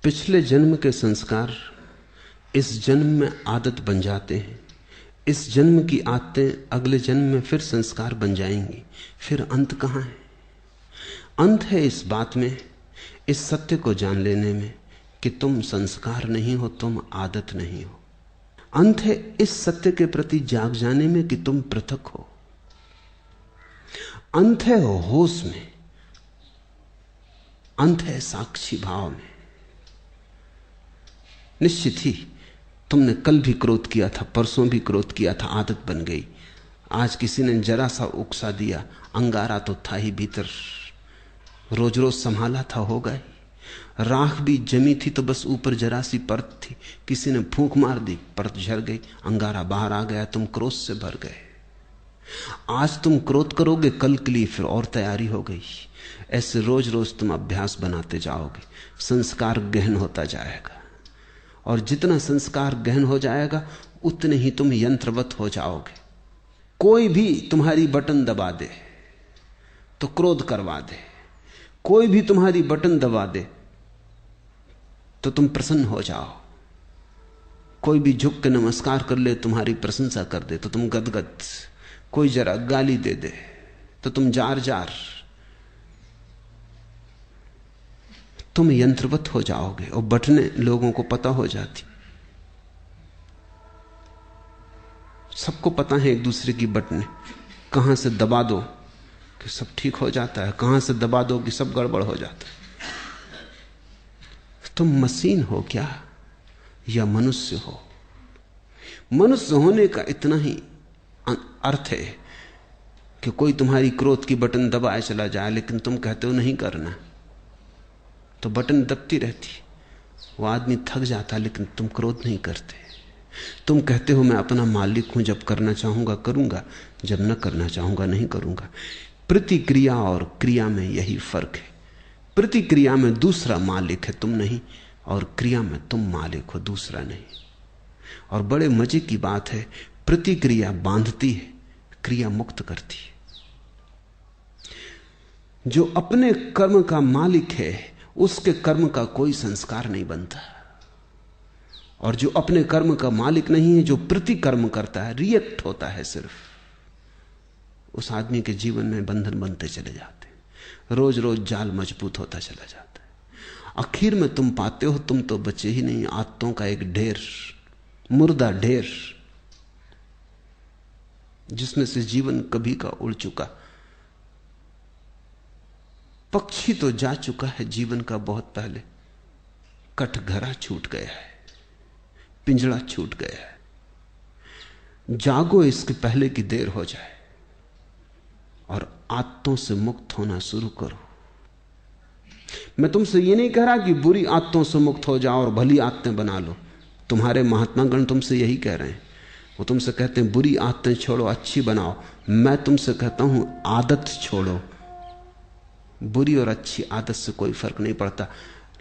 पिछले जन्म के संस्कार इस जन्म में आदत बन जाते हैं। इस जन्म की आदतें अगले जन्म में फिर संस्कार बन जाएंगी। फिर अंत कहां है? अंत है इस बात में, इस सत्य को जान लेने में कि तुम संस्कार नहीं हो, तुम आदत नहीं हो। अंत है इस सत्य के प्रति जाग जाने में कि तुम पृथक हो। अंत है होश में, अंत है साक्षी भाव में। निश्चित ही तुमने कल भी क्रोध किया था, परसों भी क्रोध किया था, आदत बन गई। आज किसी ने जरा सा उकसा दिया, अंगारा तो था ही भीतर, रोज रोज संभाला था, हो गए। राख भी जमी थी तो बस ऊपर जरा सी परत थी, किसी ने फूंक मार दी, परत झड़ गई, अंगारा बाहर आ गया, तुम क्रोध से भर गए। आज तुम क्रोध करोगे, कल के लिए फिर और तैयारी हो गई। ऐसे रोज रोज तुम अभ्यास बनाते जाओगे, संस्कार गहन होता जाएगा। और जितना संस्कार गहन हो जाएगा उतने ही तुम यंत्रवत हो जाओगे। कोई भी तुम्हारी बटन दबा दे तो क्रोध करवा दे, कोई भी तुम्हारी बटन दबा दे तो तुम प्रसन्न हो जाओ, कोई भी झुक के नमस्कार कर ले, तुम्हारी प्रशंसा कर दे तो तुम गदगद, कोई जरा गाली दे दे तो तुम जार जार। तुम यंत्रवत हो जाओगे और बटने लोगों को पता हो जाती। सबको पता है एक दूसरे की बटने, कहां से दबा दो कि सब ठीक हो जाता है, कहां से दबा दो कि सब गड़बड़ हो जाता है। तुम मशीन हो क्या या मनुष्य हो? मनुष्य होने का इतना ही अर्थ है कि कोई तुम्हारी क्रोध की बटन दबाए चला जाए, लेकिन तुम कहते हो नहीं करना, तो बटन दबती रहती। वो आदमी थक जाता, लेकिन तुम क्रोध नहीं करते। तुम कहते हो मैं अपना मालिक हूं, जब करना चाहूंगा करूंगा, जब न करना चाहूंगा नहीं करूंगा। प्रतिक्रिया और क्रिया में यही फर्क है। प्रतिक्रिया में दूसरा मालिक है, तुम नहीं, और क्रिया में तुम मालिक हो, दूसरा नहीं। और बड़े मजे की बात है, प्रतिक्रिया बांधती है, क्रिया मुक्त करती है। जो अपने कर्म का मालिक है उसके कर्म का कोई संस्कार नहीं बनता, और जो अपने कर्म का मालिक नहीं है, जो प्रतिकर्म करता है, रिएक्ट होता है सिर्फ, उस आदमी के जीवन में बंधन बनते चले जाते हैं। रोज रोज जाल मजबूत होता चला जाता है। आखिर में तुम पाते हो तुम तो बचे ही नहीं, आदतों का एक ढेर, मुर्दा ढेर, जिसमें से जीवन कभी का उड़ चुका। पक्षी तो जा चुका है जीवन का बहुत पहले, कटघरा छूट गया है, पिंजड़ा छूट गया है। जागो इसके पहले कि देर हो जाए, और आदतों से मुक्त होना शुरू करो। मैं तुमसे ये नहीं कह रहा कि बुरी आदतों से मुक्त हो जाओ और भली आदतें बना लो। तुम्हारे महात्मागण तुमसे यही कह रहे हैं। वो तुमसे कहते हैं बुरी आदतें छोड़ो, अच्छी बनाओ। मैं तुमसे कहता हूं आदत छोड़ो। बुरी और अच्छी आदत से कोई फर्क नहीं पड़ता।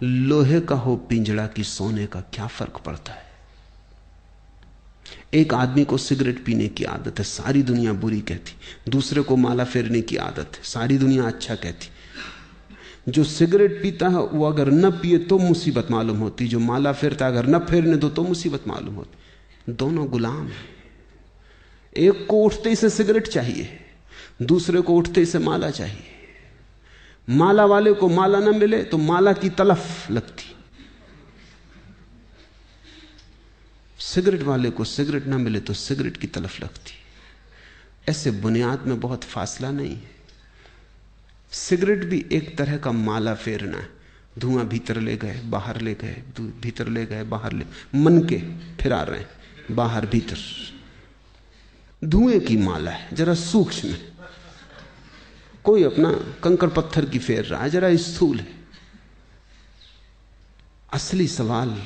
लोहे का हो पिंजड़ा की सोने का, क्या फर्क पड़ता है? एक आदमी को सिगरेट पीने की आदत है, सारी दुनिया बुरी कहती। दूसरे को माला फेरने की आदत है, सारी दुनिया अच्छा कहती। जो सिगरेट पीता है वो अगर न पिए तो मुसीबत मालूम होती, जो माला फेरता है अगर न फेरने दो तो मुसीबत मालूम होती। दोनों गुलाम हैं। एक को उठते ही से सिगरेट चाहिए, दूसरे को उठते ही से माला चाहिए। माला वाले को माला न मिले तो माला की तलफ लगती, सिगरेट वाले को सिगरेट ना मिले तो सिगरेट की तलफ लगती। ऐसे बुनियाद में बहुत फासला नहीं है। सिगरेट भी एक तरह का माला फेरना है। धुआं भीतर ले गए बाहर ले गए, भीतर ले गए बाहर ले, मन के फिरा रहे हैं बाहर भीतर। धुएं की माला है, जरा सूक्ष्म है। कोई अपना कंकड़ पत्थर की फेर रहा है, जरा स्थूल है। असली सवाल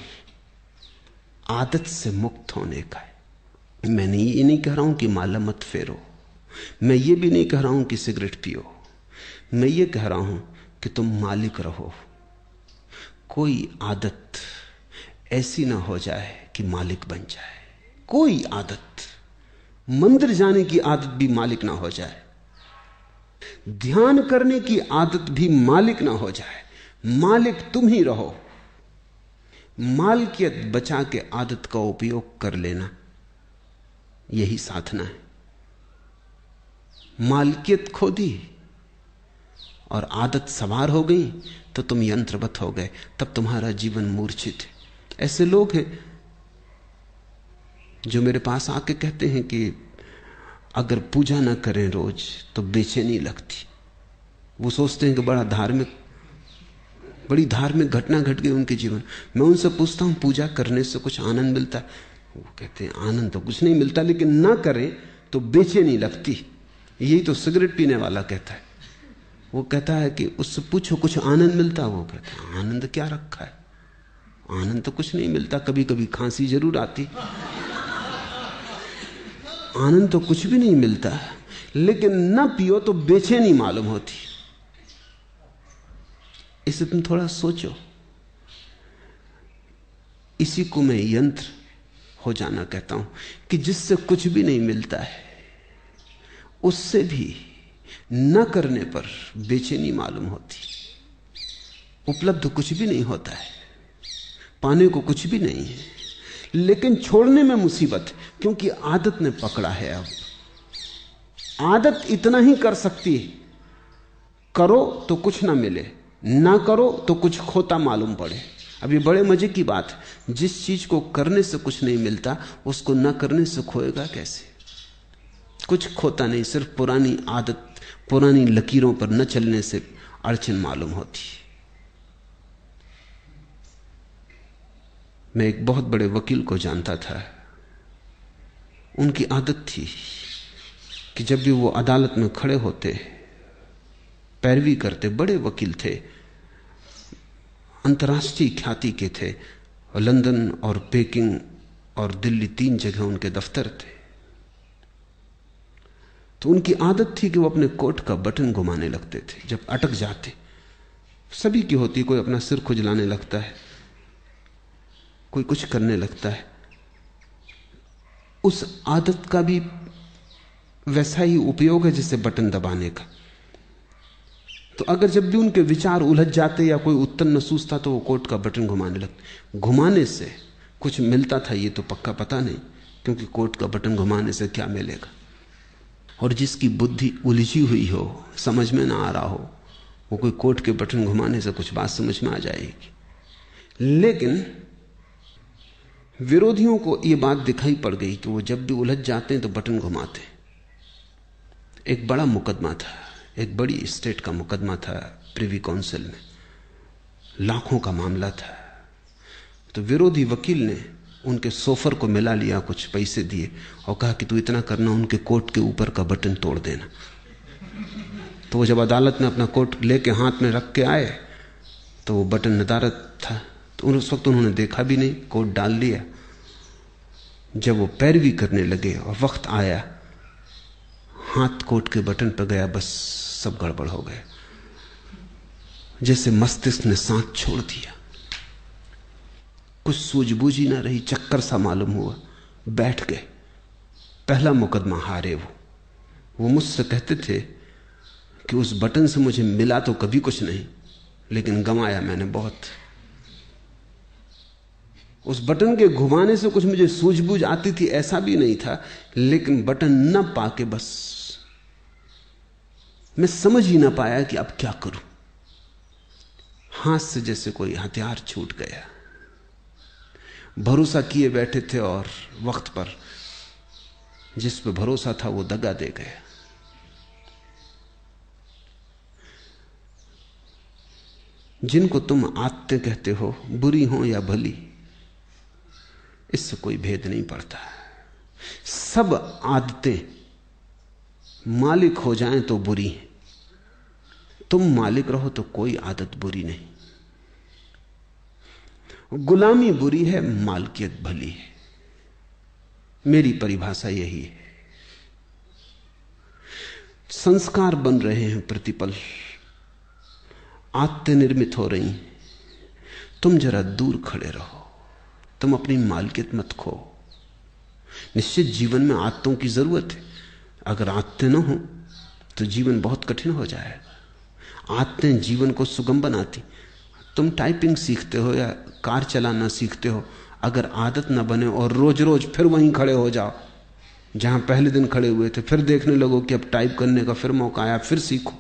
आदत से मुक्त होने का है। मैं ये नहीं कह रहा हूं कि माला मत फेरो, मैं ये भी नहीं कह रहा हूं कि सिगरेट पियो। मैं ये कह रहा हूं कि तुम मालिक रहो। कोई आदत ऐसी ना हो जाए कि मालिक बन जाए। कोई आदत, मंदिर जाने की आदत भी मालिक ना हो जाए, ध्यान करने की आदत भी मालिक ना हो जाए। मालिक तुम ही रहो। मालकियत बचा के आदत का उपयोग कर लेना, यही साधना है। मालकियत खो दी और आदत सवार हो गई तो तुम यंत्रवत हो गए, तब तुम्हारा जीवन मूर्छित है। ऐसे लोग हैं जो मेरे पास आके कहते हैं कि अगर पूजा ना करें रोज तो बेचैनी लगती। वो सोचते हैं कि बड़ी धार्मिक घटना घट गई उनके जीवन। मैं उनसे पूछता हूं पूजा करने से कुछ आनंद मिलता है? वो कहते हैं आनंद तो कुछ नहीं मिलता, लेकिन ना करें तो बेचैनी लगती। यही तो सिगरेट पीने वाला कहता है। वो कहता है कि उससे पूछो कुछ आनंद मिलता? वो कहता है आनंद क्या रखा है, आनंद तो कुछ नहीं मिलता, कभी कभी खांसी जरूर आती, आनंद तो कुछ भी नहीं मिलता। लेकिन ना पियो तो बेचैनी मालूम होती। इसे तुम थोड़ा सोचो। इसी को मैं यंत्र हो जाना कहता हूं कि जिससे कुछ भी नहीं मिलता है, उससे भी न करने पर बेचैनी मालूम होती। उपलब्ध कुछ भी नहीं होता है, पाने को कुछ भी नहीं है, लेकिन छोड़ने में मुसीबत, क्योंकि आदत ने पकड़ा है। अब आदत इतना ही कर सकती है, करो तो कुछ ना मिले, ना करो तो कुछ खोता मालूम पड़े। अब ये बड़े मजे की बात है, जिस चीज को करने से कुछ नहीं मिलता उसको ना करने से खोएगा कैसे? कुछ खोता नहीं, सिर्फ पुरानी आदत, पुरानी लकीरों पर न चलने से अड़चन मालूम होती। मैं एक बहुत बड़े वकील को जानता था। उनकी आदत थी कि जब भी वो अदालत में खड़े होते, पैरवी करते, बड़े वकील थे, अंतर्राष्ट्रीय ख्याति के थे, और लंदन और पेकिंग और दिल्ली 3 जगह उनके दफ्तर थे। तो उनकी आदत थी कि वो अपने कोट का बटन घुमाने लगते थे जब अटक जाते। सभी की होती, कोई अपना सिर खुजलाने लगता है, कोई कुछ करने लगता है। उस आदत का भी वैसा ही उपयोग है जैसे बटन दबाने का। तो अगर जब भी उनके विचार उलझ जाते या कोई उत्तर न सूझता तो वो कोट का बटन घुमाने लगते। घुमाने से कुछ मिलता था ये तो पक्का पता नहीं, क्योंकि कोट का बटन घुमाने से क्या मिलेगा। और जिसकी बुद्धि उलझी हुई हो, समझ में ना आ रहा हो, वो कोई कोट के बटन घुमाने से कुछ बात समझ में आ जाएगी। लेकिन विरोधियों को ये बात दिखाई पड़ गई कि वो जब भी उलझ जाते हैं तो बटन घुमाते। एक बड़ा मुकदमा था, एक बड़ी स्टेट का मुकदमा था प्रिवी काउंसिल में, लाखों का मामला था। तो विरोधी वकील ने उनके सोफर को मिला लिया, कुछ पैसे दिए और कहा कि तू इतना करना, उनके कोट के ऊपर का बटन तोड़ देना। तो वो जब अदालत में अपना कोट लेके हाथ में रख के आए तो वो बटन नदारद था। तो उस वक्त उन्होंने देखा भी नहीं, कोट डाल लिया। जब वो पैरवी करने लगे और वक्त आया, हाथ कोट के बटन पर गया, बस सब गड़बड़ हो गया। जैसे मस्तिष्क ने सांस छोड़ दिया, कुछ सूझबूझ ही ना रही, चक्कर सा मालूम हुआ, बैठ गए। पहला मुकदमा हारे वो मुझसे कहते थे कि उस बटन से मुझे मिला तो कभी कुछ नहीं, लेकिन गंवाया मैंने बहुत। उस बटन के घुमाने से कुछ मुझे सूझबूझ आती थी ऐसा भी नहीं था, लेकिन बटन न पाके बस मैं समझ ही ना पाया कि अब क्या करूं। हाथ से जैसे कोई हथियार छूट गया। भरोसा किए बैठे थे और वक्त पर जिस पे भरोसा था वो दगा दे गया। जिनको तुम आदतें कहते हो, बुरी हो या भली, इससे कोई भेद नहीं पड़ता। सब आदतें मालिक हो जाएं तो बुरी हैं, तुम मालिक रहो तो कोई आदत बुरी नहीं। गुलामी बुरी है, मालकियत भली है। मेरी परिभाषा यही है। संस्कार बन रहे हैं प्रतिपल, आदतें निर्मित हो रही हैं। तुम जरा दूर खड़े रहो, तुम अपनी मालकियत मत खो। निश्चित जीवन में आदतों की जरूरत है। अगर आदतें ना हो तो जीवन बहुत कठिन हो जाएगा। आदतें जीवन को सुगम बनाती। तुम टाइपिंग सीखते हो या कार चलाना सीखते हो, अगर आदत ना बने और रोज रोज फिर वहीं खड़े हो जाओ जहां पहले दिन खड़े हुए थे, फिर देखने लगो कि अब टाइप करने का फिर मौका आया, फिर सीखो,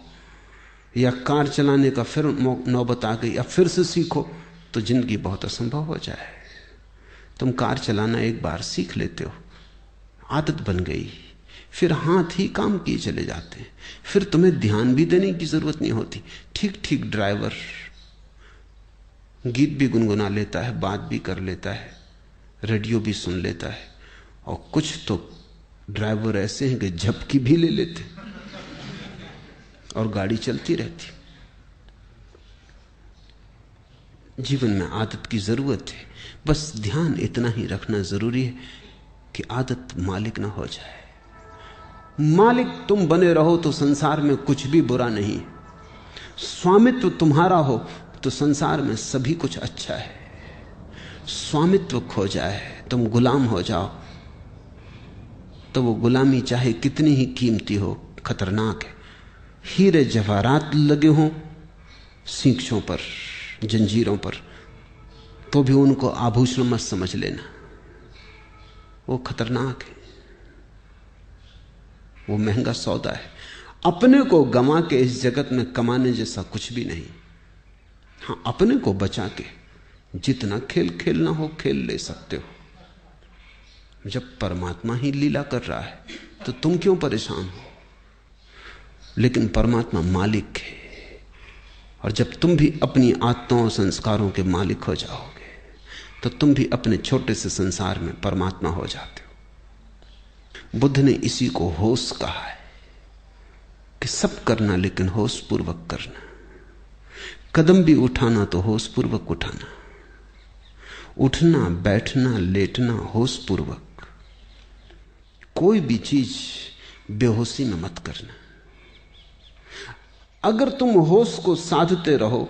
या कार चलाने का फिर नौबत आ गई, अब फिर से सीखो, तो जिंदगी बहुत असंभव हो जाए। तुम कार चलाना एक बार सीख लेते हो, आदत बन गई, फिर हाथ ही काम किए चले जाते हैं, फिर तुम्हें ध्यान भी देने की जरूरत नहीं होती। ठीक ठीक ड्राइवर गीत भी गुनगुना लेता है, बात भी कर लेता है, रेडियो भी सुन लेता है, और कुछ तो ड्राइवर ऐसे हैं कि झपकी भी ले लेते और गाड़ी चलती रहती। जीवन में आदत की जरूरत है, बस ध्यान इतना ही रखना जरूरी है कि आदत मालिक ना हो जाए। मालिक तुम बने रहो तो संसार में कुछ भी बुरा नहीं, स्वामित्व तुम्हारा हो तो संसार में सभी कुछ अच्छा है। स्वामित्व खो जाए, तुम गुलाम हो जाओ, तो वो गुलामी चाहे कितनी ही कीमती हो खतरनाक है। हीरे जवाहरात लगे हों सींखों पर, जंजीरों पर, तो भी उनको आभूषण मत समझ लेना, वो खतरनाक है, वो महंगा सौदा है। अपने को गंवा के इस जगत में कमाने जैसा कुछ भी नहीं। हाँ, अपने को बचा के जितना खेल खेलना हो खेल ले सकते हो। जब परमात्मा ही लीला कर रहा है तो तुम क्यों परेशान हो? लेकिन परमात्मा मालिक है, और जब तुम भी अपनी आत्माओं और संस्कारों के मालिक हो जाओगे तो तुम भी अपने छोटे से संसार में परमात्मा हो जाते हो। बुद्ध ने इसी को होश कहा है कि सब करना लेकिन होश पूर्वक करना। कदम भी उठाना तो होश पूर्वक उठाना, उठना बैठना लेटना होश पूर्वक। कोई भी चीज बेहोशी में मत करना। अगर तुम होश को साधते रहो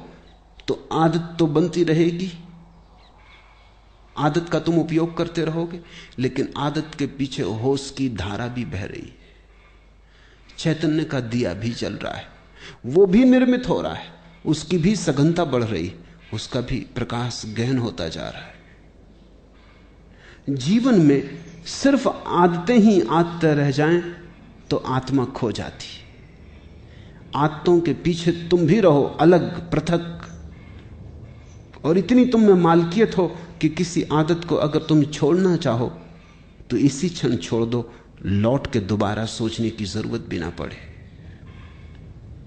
तो आदत तो बनती रहेगी, आदत का तुम उपयोग करते रहोगे, लेकिन आदत के पीछे होश की धारा भी बह रही है। चैतन्य का दिया भी जल रहा है, वो भी निर्मित हो रहा है, उसकी भी सघनता बढ़ रही, उसका भी प्रकाश गहन होता जा रहा है। जीवन में सिर्फ आदतें ही आदतें रह जाएं तो आत्मा खो जाती है। आदतों के पीछे तुम भी रहो अलग पृथक, और इतनी तुम में मालकियत हो कि किसी आदत को अगर तुम छोड़ना चाहो तो इसी क्षण छोड़ दो, लौट के दोबारा सोचने की जरूरत भी ना पड़े।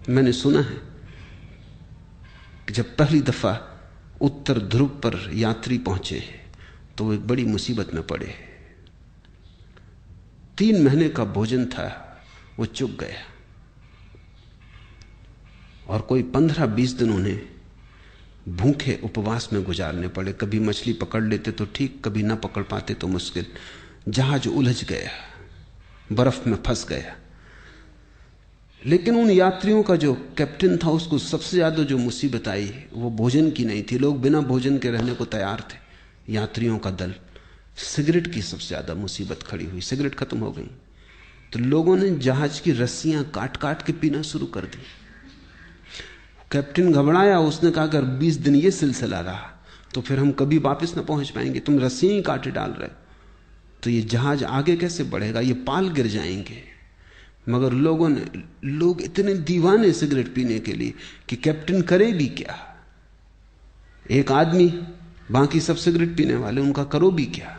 मैंने सुना है कि जब पहली दफा उत्तर ध्रुव पर यात्री पहुंचे तो वो एक बड़ी मुसीबत में पड़े। 3 महीने का भोजन था, वो चुक गया, और कोई 15-20 दिन उन्हें भूखे उपवास में गुजारने पड़े। कभी मछली पकड़ लेते तो ठीक, कभी ना पकड़ पाते तो मुश्किल। जहाज उलझ गया, बर्फ में फंस गया। लेकिन उन यात्रियों का जो कैप्टन था, उसको सबसे ज्यादा जो मुसीबत आई वो भोजन की नहीं थी। लोग बिना भोजन के रहने को तैयार थे, यात्रियों का दल। सिगरेट की सबसे ज्यादा मुसीबत खड़ी हुई। सिगरेट खत्म हो गई तो लोगों ने जहाज की रस्सियां काट काट के पीना शुरू कर दी। कैप्टन घबराया, उसने कहा अगर 20 दिन ये सिलसिला रहा तो फिर हम कभी वापस ना पहुंच पाएंगे। तुम रस्सियां ही काटे डाल रहे तो ये जहाज आगे कैसे बढ़ेगा, ये पाल गिर जाएंगे। मगर लोग इतने दीवाने सिगरेट पीने के लिए कि कैप्टन करे भी क्या। एक आदमी, बाकी सब सिगरेट पीने वाले, उनका करो भी क्या।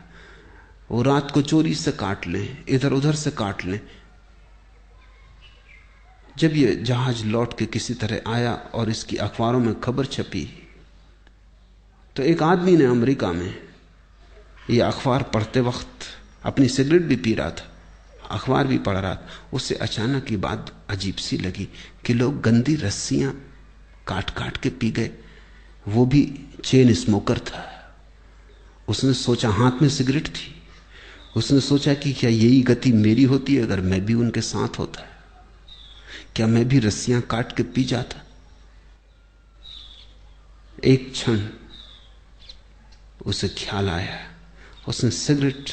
वो रात को चोरी से काट लें, इधर उधर से काट लें। जब ये जहाज लौट के किसी तरह आया और इसकी अखबारों में खबर छपी तो एक आदमी ने अमेरिका में ये अखबार पढ़ते वक्त अपनी सिगरेट भी पी रहा था, अखबार भी पढ़ रहा था। उससे अचानक ये बात अजीब सी लगी कि लोग गंदी रस्सियां काट काट के पी गए। वो भी चेन स्मोकर था। उसने सोचा, हाथ में सिगरेट थी, उसने सोचा कि क्या यही गति मेरी होती है अगर मैं भी उनके साथ होता? क्या मैं भी रस्सियां काट के पी जाता? एक क्षण उसे ख्याल आया, उसने सिगरेट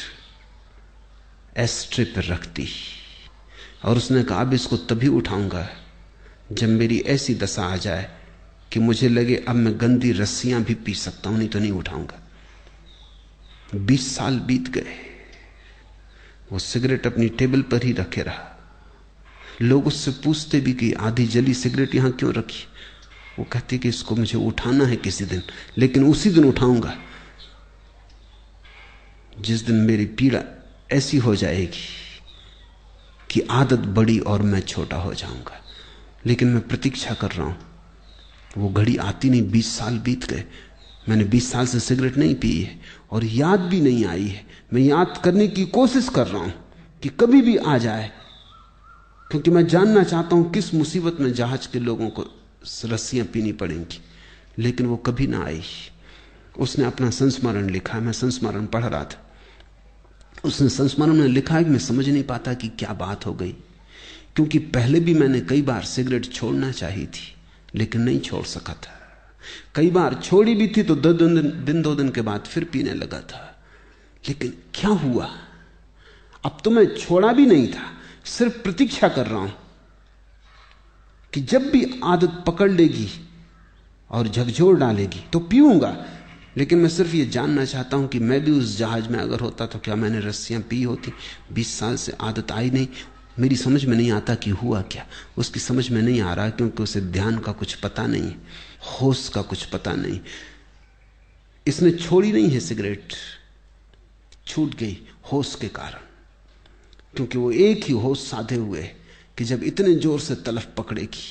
एस्ट्रे पर रख दी और उसने कहा अब इसको तभी उठाऊंगा जब मेरी ऐसी दशा आ जाए कि मुझे लगे अब मैं गंदी रस्सियां भी पी सकता हूं, नहीं तो नहीं उठाऊंगा। 20 साल बीत गए, वो सिगरेट अपनी टेबल पर ही रखे रहा। लोग उससे पूछते भी कि आधी जली सिगरेट यहां क्यों रखी। वो कहती कि इसको मुझे उठाना है किसी दिन, लेकिन उसी दिन उठाऊंगा जिस दिन मेरी पीड़ा ऐसी हो जाएगी कि आदत बड़ी और मैं छोटा हो जाऊंगा। लेकिन मैं प्रतीक्षा कर रहा हूं, वो घड़ी आती नहीं। 20 साल बीत गए, मैंने 20 साल से सिगरेट नहीं पी है और याद भी नहीं आई है। मैं याद करने की कोशिश कर रहा हूं कि कभी भी आ जाए, क्योंकि मैं जानना चाहता हूं किस मुसीबत में जहाज के लोगों को रस्सियां पीनी पड़ेंगी। लेकिन वो कभी ना आई। उसने अपना संस्मरण लिखा है, मैं संस्मरण पढ़ रहा था। उसने संस्मरण में लिखा है कि मैं समझ नहीं पाता कि क्या बात हो गई, क्योंकि पहले भी मैंने कई बार सिगरेट छोड़ना चाही थी लेकिन नहीं छोड़ सका था। कई बार छोड़ी भी थी तो 2 दिन के बाद फिर पीने लगा था। लेकिन क्या हुआ, अब तो मैं छोड़ा भी नहीं था, सिर्फ प्रतीक्षा कर रहा हूं कि जब भी आदत पकड़ लेगी और झकझोर डालेगी तो पीऊंगा। लेकिन मैं सिर्फ ये जानना चाहता हूं कि मैं भी उस जहाज में अगर होता तो क्या मैंने रस्सियां पी होती। 20 साल से आदत आई नहीं। मेरी समझ में नहीं आता कि हुआ क्या। उसकी समझ में नहीं आ रहा क्योंकि उसे ध्यान का कुछ पता नहीं, होश का कुछ पता नहीं। इसने छोड़ी नहीं है सिगरेट, छूट गई होश के कारण, क्योंकि वो एक ही होश साधे हुए कि जब इतने जोर से तलफ पकड़ेगी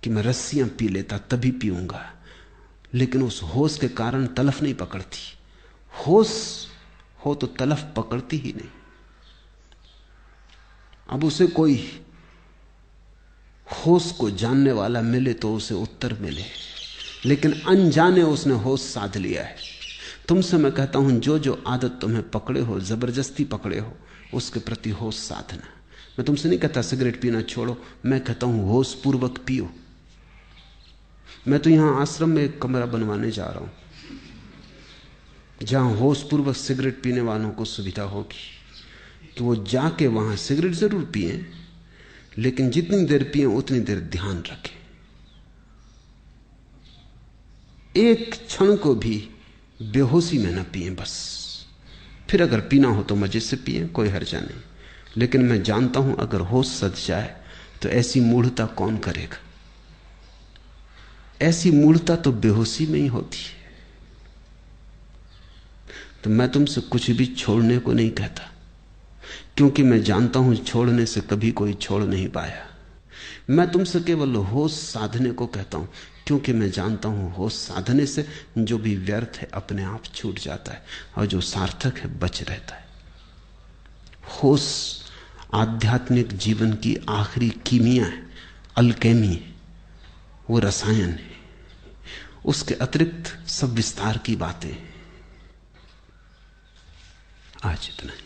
कि मैं रस्सियां पी लेता तभी पीऊंगा। लेकिन उस होश के कारण तलफ नहीं पकड़ती। होश हो तो तलफ पकड़ती ही नहीं। अब उसे कोई होश को जानने वाला मिले तो उसे उत्तर मिले, लेकिन अनजाने उसने होश साध लिया है। तुमसे मैं कहता हूं, जो जो आदत तुम्हें पकड़े हो, जबरदस्ती पकड़े हो, उसके प्रति होश साधना। मैं तुमसे नहीं कहता सिगरेट पीना छोड़ो, मैं कहता हूं होश पूर्वक पियो। मैं तो यहां आश्रम में एक कमरा बनवाने जा रहा हूं जहां होश पूर्वक सिगरेट पीने वालों को सुविधा होगी कि वो जाके वहां सिगरेट जरूर पिए, लेकिन जितनी देर पिए उतनी देर ध्यान रखें। एक क्षण को भी बेहोशी में ना पिए बस। फिर अगर पीना हो तो मजे से पिए, कोई हर्जा नहीं। लेकिन मैं जानता हूं अगर होश सज जाए तो ऐसी मूढ़ता कौन करेगा। ऐसी मूढ़ता तो बेहोशी में ही होती है। तो मैं तुमसे कुछ भी छोड़ने को नहीं कहता, क्योंकि मैं जानता हूं छोड़ने से कभी कोई छोड़ नहीं पाया। मैं तुमसे केवल होश साधने को कहता हूं, क्योंकि मैं जानता हूं होश साधने से जो भी व्यर्थ है अपने आप छूट जाता है और जो सार्थक है बच रहता है। होश आध्यात्मिक जीवन की आखिरी कीमिया है, अल्केमी है, वो रसायन है। उसके अतिरिक्त सब विस्तार की बातें हैं। आज इतना ही।